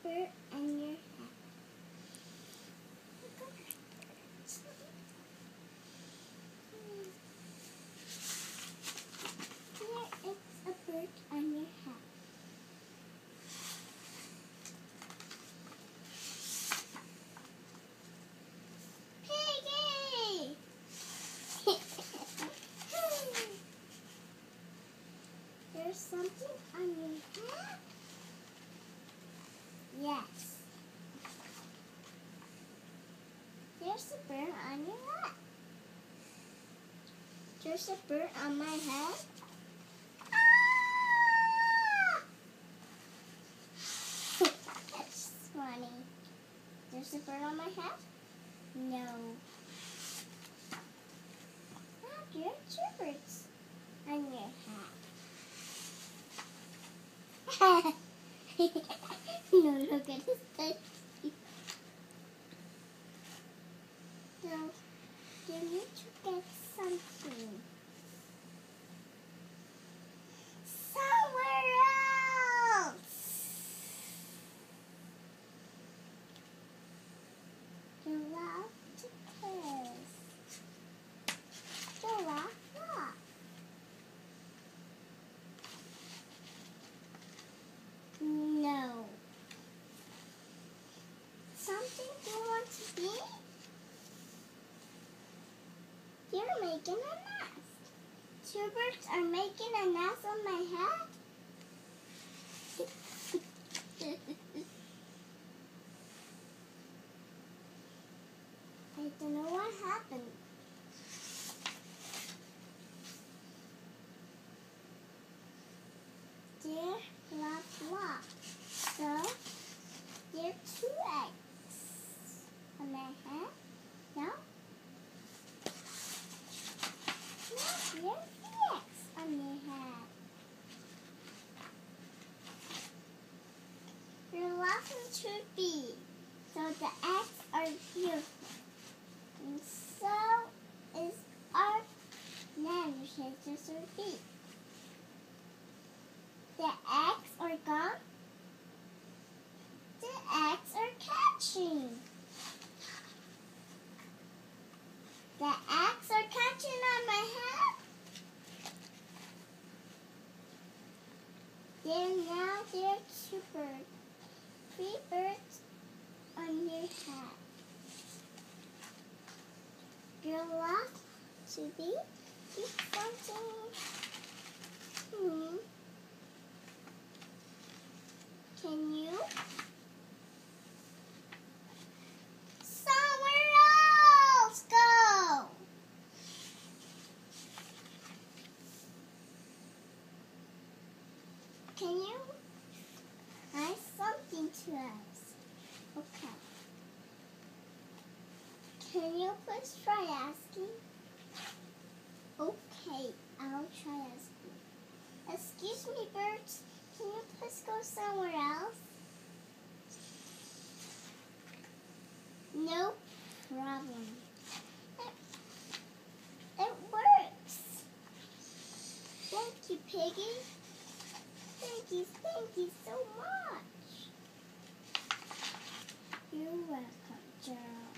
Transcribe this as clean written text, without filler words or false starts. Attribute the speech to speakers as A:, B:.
A: bird on your hat? Here is a bird on your hat. Piggy! There's something on your hat? Yes. There's a bird on your hat. There's a bird on my head. Ah! That's funny. There's a bird on my head? No. Ah, there are two birds on your hat. No, look at his face. So, you need to get something. Somewhere else! You love to kiss. Giraffe what? No. Something you want to be? You're making a nest. Two birds are making a nest on my head? I don't know what happened. There left lock. So, there are two eggs on my head. No? No, there are three eggs on your head. You're laughing to be. So the eggs are here. And so is our nanoshaker beak. The eggs are gone. The eggs are catching. The eggs are catching on my head. There are two birds. Three birds on your head. You're allowed to be something. Can you? Somewhere else go. Can you write something to us? Okay. Can you please try asking? Okay, I'll try asking. Excuse me, birds. Can you please go somewhere else? No problem. It works. Thank you, Piggy. Thank you so much. You're welcome, Gerald.